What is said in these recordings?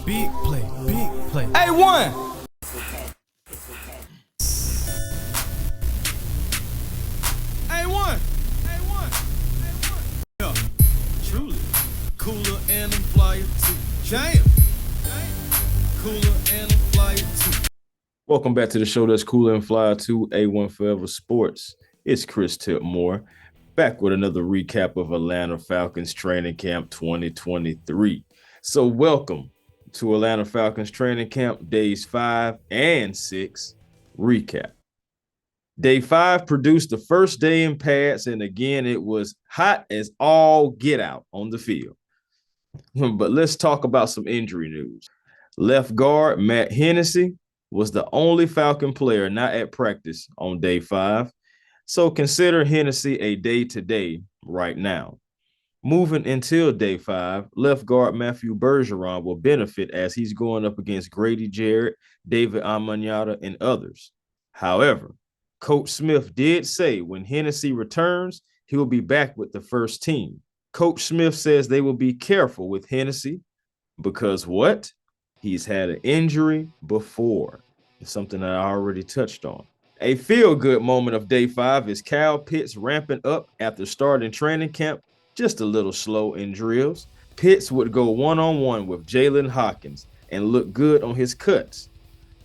Big play, big play. A1. A1. A1. A1. Yeah, truly. Cooler and I'm flyer too. Damn. Cooler and I'm flyer too. Welcome back to the show that's cooler and flyer to A1 Forever Sports. It's Chris Tipmore, back with another recap of Atlanta Falcons training camp 2023. So welcome to Atlanta Falcons training camp days 5 and 6 recap. Day 5 produced the first day in pads, and again, it was hot as all get out on the field. But let's talk about some injury news. Left guard Matt Hennessy was the only Falcon player not at practice on day 5. So consider Hennessy a day-to-day right now. Moving until day 5, left guard Matthew Bergeron will benefit as he's going up against Grady Jarrett, David Amanyata, and others. However, Coach Smith did say when Hennessy returns, he will be back with the first team. Coach Smith says they will be careful with Hennessy because what? He's had an injury before. It's something that I already touched on. A feel-good moment of day 5 is Kyle Pitts ramping up after starting training camp just a little slow in drills. Pitts would go one-on-one with Jalen Hawkins and look good on his cuts.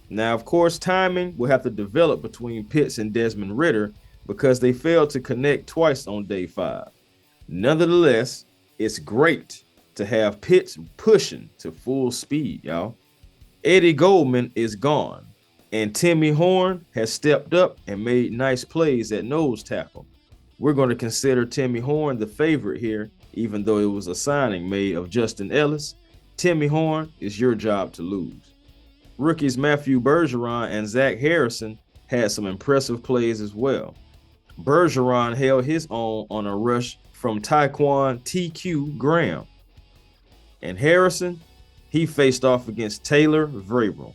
Now, of course, timing will have to develop between Pitts and Desmond Ridder because they failed to connect twice on day 5. Nonetheless, it's great to have Pitts pushing to full speed, y'all. Eddie Goldman is gone, and Timmy Horn has stepped up and made nice plays at nose tackle. We're going to consider Timmy Horn the favorite here, even though it was a signing made of Justin Ellis. Timmy Horn is your job to lose. Rookies Matthew Bergeron and Zach Harrison had some impressive plays as well. Bergeron held his own on a rush from Tyquan TQ Graham. And Harrison, he faced off against Taylor Vrabel.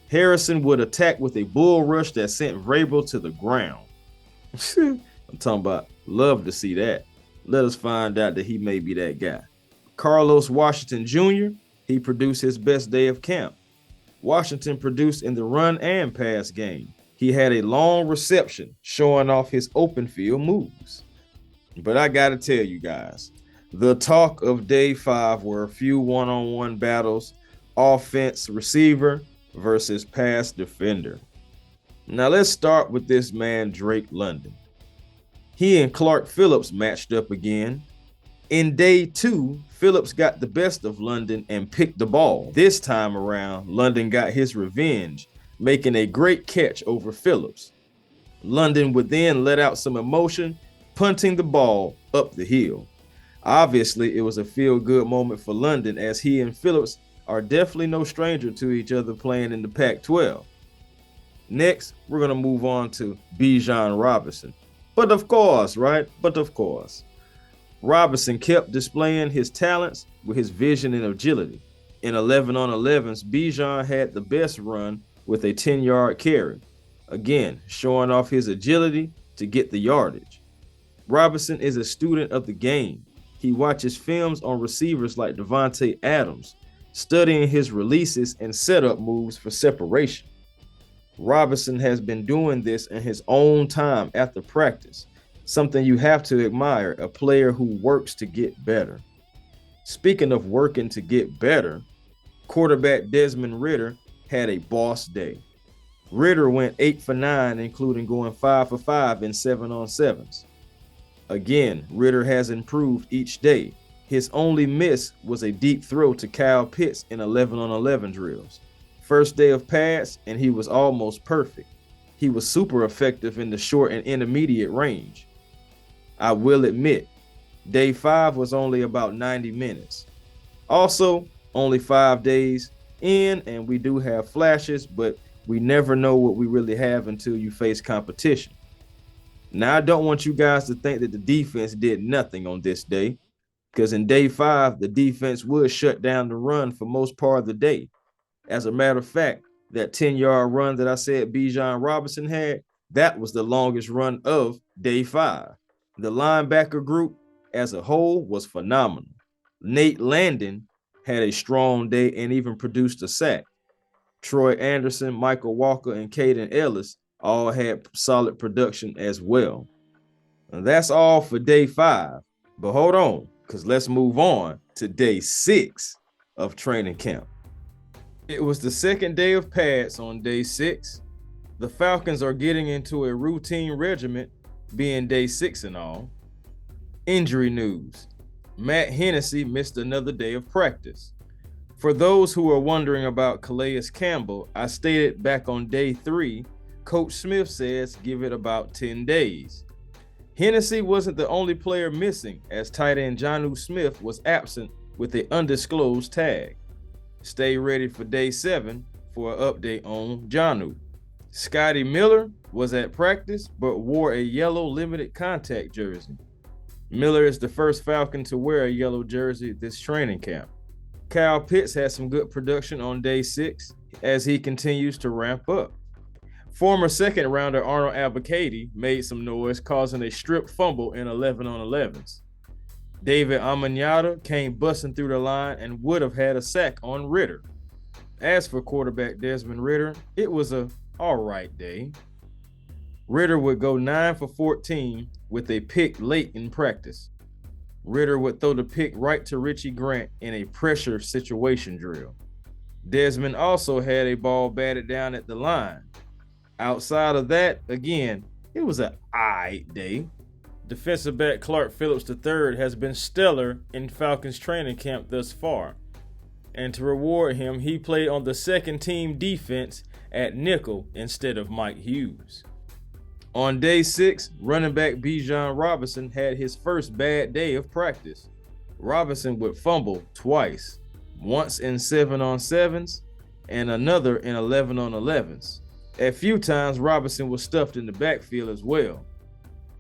Harrison would attack with a bull rush that sent Vrabel to the ground. I'm talking about, love to see that. Let us find out that he may be that guy. Carlos Washington Jr., he produced his best day of camp. Washington produced in the run and pass game. He had a long reception showing off his open field moves. But I got to tell you guys, the talk of day 5 were a few one-on-one battles, offense receiver versus pass defender. Now let's start with this man, Drake London. He and Clark Phillips matched up again. In day 2, Phillips got the best of London and picked the ball. This time around, London got his revenge, making a great catch over Phillips. London would then let out some emotion, punting the ball up the hill. Obviously, it was a feel-good moment for London as he and Phillips are definitely no stranger to each other playing in the Pac-12. Next, we're going to move on to Bijan Robinson. But of course, Robinson kept displaying his talents with his vision and agility. In 11-on-11s, Bijan had the best run with a 10-yard carry. Again, showing off his agility to get the yardage. Robinson is a student of the game. He watches films on receivers like Devontae Adams, studying his releases and setup moves for separation. Robinson has been doing this in his own time after practice, something you have to admire, a player who works to get better. Speaking of working to get better, quarterback Desmond Ridder had a boss day. Ridder went 8 for 9, including going 5 for 5 in 7-on-7s. Again, Ridder has improved each day. His only miss was a deep throw to Kyle Pitts in 11-on-11 drills. First day of pads, and he was almost perfect. He was super effective in the short and intermediate range. I will admit, day 5 was only about 90 minutes. Also, only 5 days in, and we do have flashes, but we never know what we really have until you face competition. Now, I don't want you guys to think that the defense did nothing on this day, because in day 5, the defense would shut down the run for most part of the day. As a matter of fact, that 10-yard run that I said Bijan Robinson had, that was the longest run of day 5. The linebacker group as a whole was phenomenal. Nate Landon had a strong day and even produced a sack. Troy Anderson, Michael Walker, and Caden Ellis all had solid production as well. And that's all for day 5. But hold on, because let's move on to day 6 of training camp. It was the second day of pads on day 6. The Falcons are getting into a routine regiment, being day 6 and all. Injury news. Matt Hennessy missed another day of practice. For those who are wondering about Calais Campbell, I stated back on day 3, Coach Smith says give it about 10 days. Hennessy wasn't the only player missing, as tight end Jonnu Smith was absent with an undisclosed tag. Stay ready for day 7 for an update on Jonnu. Scotty Miller was at practice but wore a yellow limited contact jersey. Miller is the first Falcon to wear a yellow jersey this training camp. Kyle Pitts had some good production on day 6 as he continues to ramp up. Former second rounder Arnold Abacady made some noise, causing a strip fumble in 11-on-11s. David Amanyata came busting through the line and would have had a sack on Ritter. As for quarterback Desmond Ritter, it was a all-right day. Ritter would go 9 for 14 with a pick late in practice. Ritter would throw the pick right to Richie Grant in a pressure situation drill. Desmond also had a ball batted down at the line. Outside of that, again, it was an aight day. Defensive back Clark Phillips III has been stellar in Falcons training camp thus far. And to reward him, he played on the second team defense at nickel instead of Mike Hughes. On day 6, running back Bijan Robinson had his first bad day of practice. Robinson would fumble twice, once in 7-on-7s and another in 11-on-11s. A few times Robinson was stuffed in the backfield as well.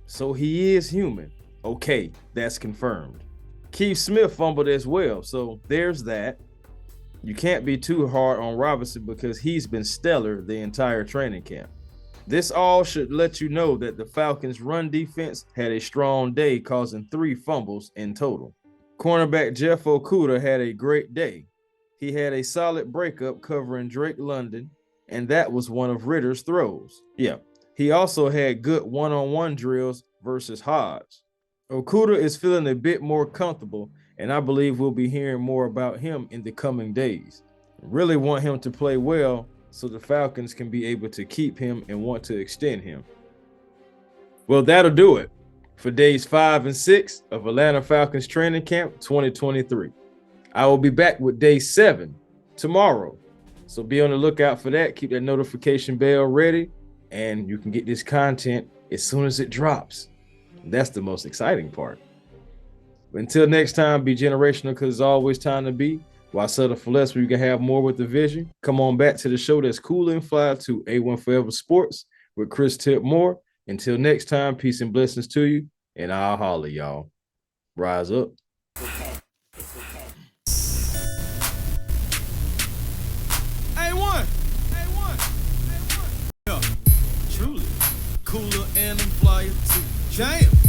So he is human. Okay, that's confirmed. Keith Smith fumbled as well, so there's that. You can't be too hard on Robinson because he's been stellar the entire training camp. This all should let you know that the Falcons' run defense had a strong day, causing 3 fumbles in total. Cornerback Jeff Okudah had a great day. He had a solid breakup covering Drake London, and that was one of Ritter's throws. Yeah, he also had good one-on-one drills versus Hodge. Okudah is feeling a bit more comfortable, and I believe we'll be hearing more about him in the coming days. Really want him to play well so the Falcons can be able to keep him and want to extend him. Well, that'll do it for days 5 and 6 of Atlanta Falcons Training Camp 2023. I will be back with day 7 tomorrow. So be on the lookout for that. Keep that notification bell ready, and you can get this content as soon as it drops. That's the most exciting part. But until next time, be generational because it's always time to be. While settle for less, where you can have more with the vision. Come on back to the show that's cool and fly to A1 Forever Sports with Chris Tip Moore. Until next time, peace and blessings to you, and I'll holler, y'all. Rise up. A1. A1. Yeah, truly. Cooler and I'm flyer too. Jam.